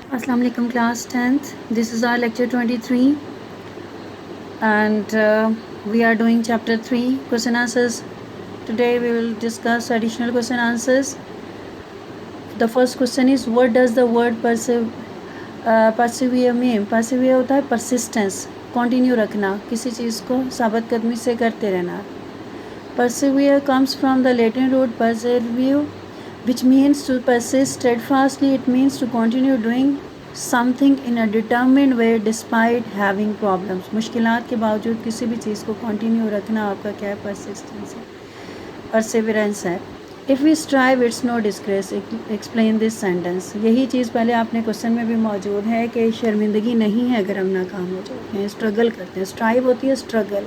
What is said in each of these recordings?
Assalamu alaikum class 10th. This is our lecture 23 and we are doing chapter 3 question answers. Today we will discuss additional question answers. The first question is what does the word persevere mean? Persevere होता है persistence, continue रखना, किसी चीज़ को साबित कदमी से करते रहना. Persevere comes from the Latin root persevere, which means to persist steadfastly. It means to continue doing something in a determined way despite having problems. मुश्किलात के बावजूद किसी भी चीज़ को कंटिन्यू रखना आपका क्या है? persistence है, perseverance है. If we strive, it's no disgrace. Explain this sentence. यही चीज़ पहले आपने क्वेश्चन में भी मौजूद है कि शर्मिंदगी नहीं है अगर हम नाकाम हो जाते हैं, स्ट्रगल करते हैं. स्ट्राइव होती है struggle.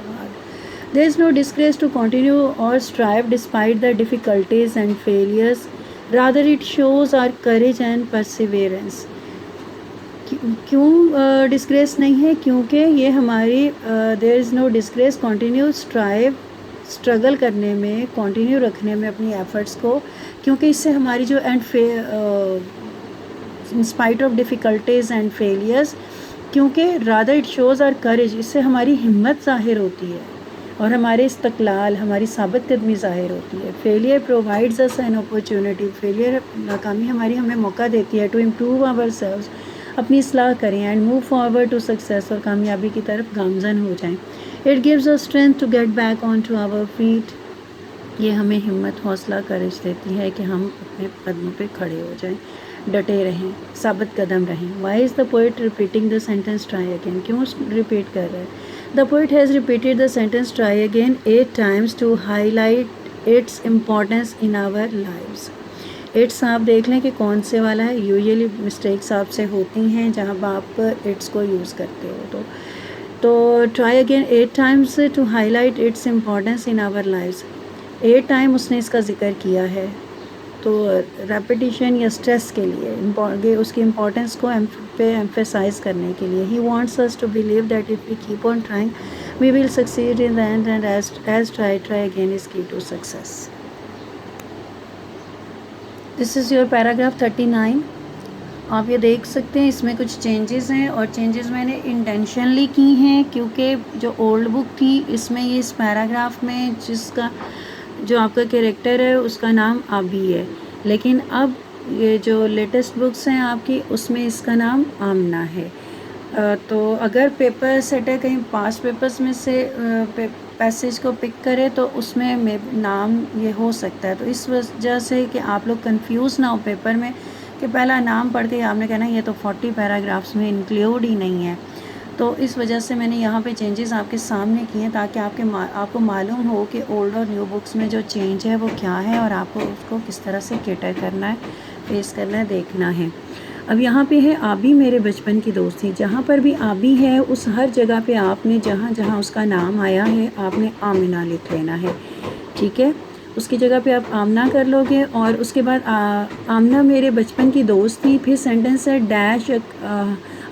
There is no disgrace to continue or strive despite the difficulties and failures. Rather, it shows our courage and perseverance. क्यों डिस्ग्रेस नहीं है? क्योंकि ये हमारी there is no disgrace, continue strive, struggle करने में, कंटिन्यू रखने में अपनी एफर्ट्स को, क्योंकि इससे हमारी जो in spite of difficulties and failures, क्योंकि रादर इट शोज़ आवर करेज, इससे हमारी हिम्मत ज़ाहिर होती है और हमारे इस्तक़लाल, हमारी साबित कदमी ज़ाहिर होती है. Failure provides us an opportunity. Failure, नाकामी हमारी हमें मौका देती है टू इम्प्रूव आवर सेल्व्स, अपनी इस्लाह करें, and move forward to success, और कामयाबी की तरफ गामजन हो जाएं. It gives us strength to get back on to our feet. ये हमें हिम्मत, हौसला, करेज देती है कि हम अपने कदमों पे खड़े हो जाएं, डटे रहें, साबित कदम रहें. Why is the poet repeating the sentence try again? क्यों रिपीट कर रहे हैं? The poet has repeated the sentence try again 8 times to highlight its importance in our lives. It's आप देख लें कि कौन से वाला है. यूजुअली मिस्टेक्स आपसे होती हैं जहाँ आप इट्स को यूज़ करते हो. तो try again 8 times to highlight its importance in our lives. 8 time उसने इसका ज़िक्र किया है. तो रेपिटिशन या स्ट्रेस के लिए, उसकी इम्पोर्टेंस को पे एम्फेसाइज करने के लिए. He wants us to believe that if we keep on trying we will succeed in the end, and as try again is key to success. This is your paragraph 39. आप ये देख सकते हैं इसमें कुछ चेंजेस हैं, और चेंजेस मैंने इंटेंशनली की हैं क्योंकि जो ओल्ड बुक थी इसमें ये इस पैराग्राफ में जिसका जो आपका कैरेक्टर है उसका नाम आबी है, लेकिन अब ये जो लेटेस्ट बुक्स हैं आपकी उसमें इसका नाम आमना है. तो अगर पेपर सेट है कहीं पास्ट पेपर्स में से पैसेज को पिक करें तो उसमें नाम ये हो सकता है. तो इस वजह से कि आप लोग कंफ्यूज ना हो पेपर में कि पहला नाम पढ़ के आपने कहना ये तो 40 पैराग्राफ्स में इंक्लूड ही नहीं है. तो इस वजह से मैंने यहाँ पे चेंजेस आपके सामने किए हैं ताकि आपको मालूम हो कि ओल्ड और न्यू बुक्स में जो चेंज है वो क्या है और आपको उसको किस तरह से कैटर करना है, फेस करना है, देखना है. अब यहाँ पे है आबी मेरे बचपन की दोस्त थी. जहाँ पर भी आबी है उस हर जगह पे आपने जहाँ जहाँ उसका नाम आया है आपने आमिना लिख लेना है. ठीक है, उसकी जगह पे आप आमना कर लोगे और उसके बाद आमना मेरे बचपन की दोस्त थी. फिर सेंटेंस है डैश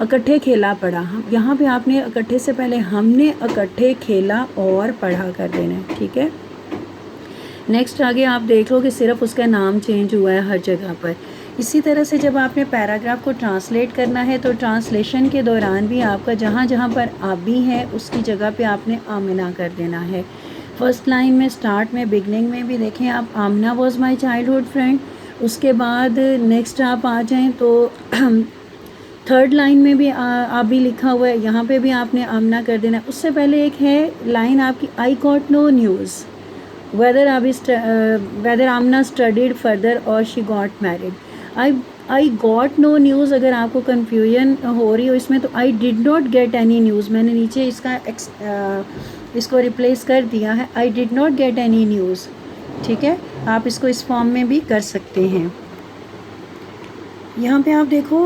इकट्ठे खेला पढ़ा. यहाँ पे आपने इकट्ठे से पहले हमने इकट्ठे खेला और पढ़ा कर देना है. ठीक है, नेक्स्ट आगे आप देख लो कि सिर्फ उसका नाम चेंज हुआ है हर जगह पर. इसी तरह से जब आपने पैराग्राफ को ट्रांसलेट करना है तो ट्रांसलेशन के दौरान भी आपका जहाँ जहाँ पर आबी है उसकी जगह पे आपने आमिना कर देना है. फर्स्ट लाइन में स्टार्ट में बिगनिंग में भी देखें आप आमना वॉज माई चाइल्डहुड फ्रेंड. उसके बाद नेक्स्ट आप आ जाएँ तो थर्ड लाइन में भी आबी लिखा हुआ है, यहाँ पे भी आपने आमना कर देना. उससे पहले एक है लाइन आपकी I got no news whether Amna studied further और she got married. I got no news, अगर आपको कन्फ्यूजन हो रही हो इसमें तो I did not get any news. मैंने नीचे इसको रिप्लेस कर दिया है I did not get any news. ठीक है, आप इसको इस फॉर्म में भी कर सकते हैं. यहाँ पे आप देखो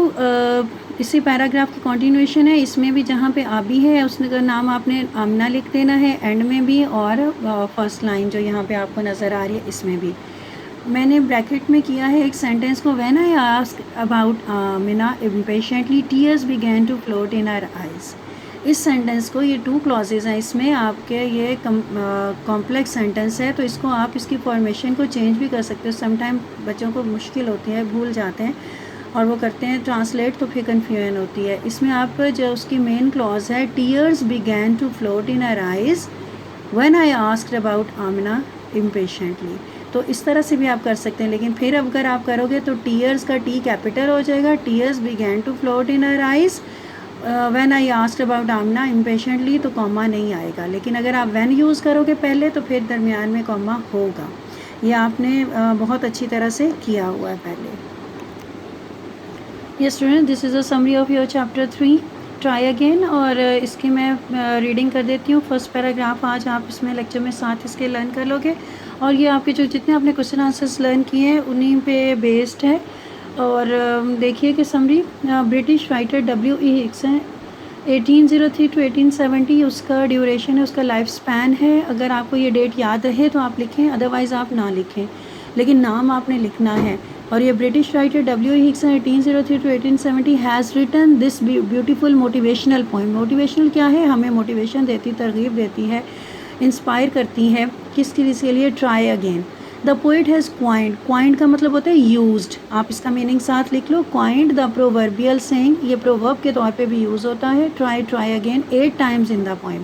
इसी पैराग्राफ की कंटिन्यूएशन है. इसमें भी जहाँ पे आबी है उसका नाम आपने आमना लिख देना है एंड में भी, और फर्स्ट लाइन जो यहाँ पे आपको नज़र आ रही है इसमें भी मैंने ब्रैकेट में किया है एक सेंटेंस को. When I ask about Amina impatiently tears began to float in our eyes. इस सेंटेंस को, ये 2 क्लॉजेज़ हैं इसमें आपके, ये कॉम्प्लेक्स सेंटेंस है तो इसको आप इसकी फॉर्मेशन को चेंज भी कर सकते हो. समटाइम बच्चों को मुश्किल होती है, भूल जाते हैं और वो करते हैं ट्रांसलेट, तो फिर कन्फ्यूजन होती है। इसमें आप जो उसकी मेन क्लॉज है, tears began to float in her eyes when I asked about Amina impatiently. तो इस तरह से भी आप कर सकते हैं, लेकिन फिर अगर आप करोगे तो टीयर्स का टी कैपिटल हो जाएगा, tears began to float in her eyes when I asked about Amina impatiently, तो कॉमा नहीं आएगा। लेकिन अगर आप व्हेन यूज़ करोगे पहले तो फिर दरमियान में कॉमा होगा। ये आपने बहुत अच्छी तरह से किया हुआ है पहले। ये student, this is a summary of your chapter 3, try again. और इसकी मैं रीडिंग कर देती हूँ। फर्स्ट पैराग्राफ आज आप इसमें लेक्चर में साथ इसके लर्न कर लोगे, और ये आपके जो जितने आपने क्वेश्चन आंसर्स लर्न किए हैं उन्हीं पे बेस्ड है। और देखिए कि summary, British writer W.E. Hicks हैं, 1803 to 1870 उसका ड्यूरेशन है, उसका लाइफ स्पैन है। अगर आपको ये डेट याद रहे तो आप लिखें, अदरवाइज़ आप ना लिखें, लेकिन नाम आपने लिखना है। और ये British writer W.E. Hicks 1803 to 1870 has written this beautiful motivational poem. Motivational क्या है? हमें मोटिवेशन देती, तरगीब देती है, इंस्पायर करती है। किसके लिए? Try again. The poet has coined, coined का मतलब होता है यूज्ड, आप इसका मीनिंग साथ लिख लो। क्वाइंड द प्रोवर्बियल सेइंग, ये प्रोवर्ब के तौर पे भी यूज़ होता है। Try again 8 times in the poem,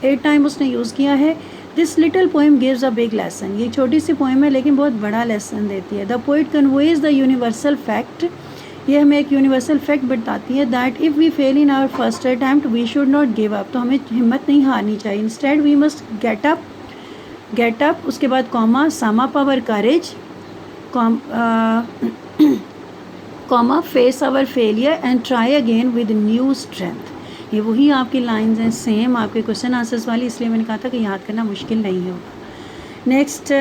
8 time उसने यूज़ किया है। This little poem gives a big lesson, ये छोटी सी पोइम है लेकिन बहुत बड़ा लेसन देती है। The poet conveys the universal fact, ये हमें एक यूनिवर्सल फैक्ट बताती है, that if we fail in our first attempt we should not give up, तो हमें हिम्मत नहीं हारनी चाहिए। Instead we must get up, उसके बाद comma, sum up our courage, comma, face our failure and try again with new strength. ये वही आपकी लाइंस हैं, सेम आपके क्वेश्चन आंसर्स वाली, इसलिए मैंने कहा था कि याद करना मुश्किल नहीं होगा। नेक्स्ट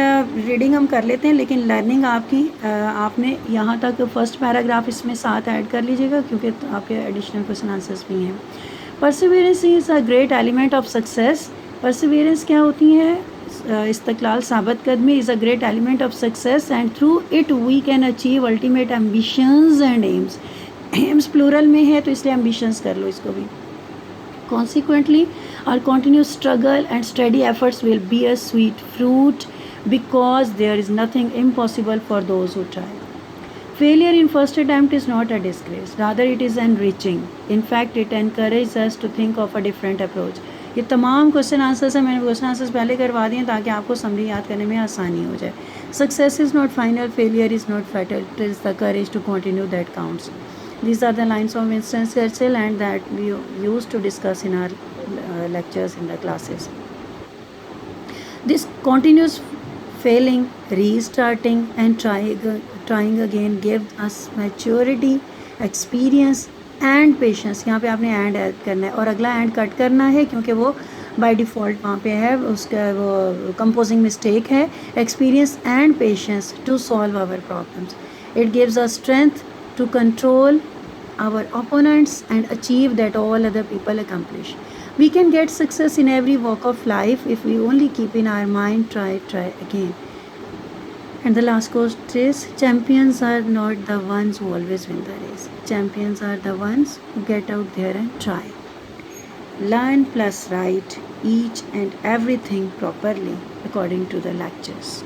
रीडिंग हम कर लेते हैं, लेकिन लर्निंग आपकी आपने यहाँ तक फर्स्ट पैराग्राफ इसमें साथ ऐड कर लीजिएगा, क्योंकि आपके एडिशनल क्वेश्चन आंसर्स भी हैं। Perseverance is a great element of success. Perseverance क्या होती है? इस्तक़लाल, साबित कदमी is a great element of success and through it we can achieve ultimate ambitions and aims. Aims plural में है तो इसलिए एम्बिशंस कर लो इसको भी। Consequently, our continuous struggle and steady efforts will bear sweet fruit, because there is nothing impossible for those who try. Failure in first attempt is not a disgrace, rather it is enriching. In fact, it encourages us to think of a different approach. ये तमाम question answers हैं, मैंने question answers पहले करवा दिए ताकि आपको summary याद करने में आसानी हो जाए। Success is not final, failure is not fatal, it is the courage to continue that counts. These are the lines of Winston Churchill and that we used to discuss in our lectures in the classes. This continuous failing, restarting and trying again gives us maturity, experience and patience. यहाँ पे आपने and add करना है और अगला and cut करना है क्योंकि वो by default वहाँ पे है, उसका वो composing mistake है। Experience and patience to solve our problems. It gives us strength to control our opponents and achieve that all other people accomplish. We can get success in every walk of life if we only keep in our mind, try again. And the last quote is, champions are not the ones who always win the race. Champions are the ones who get out there and try. Learn plus write each and everything properly according to the lectures.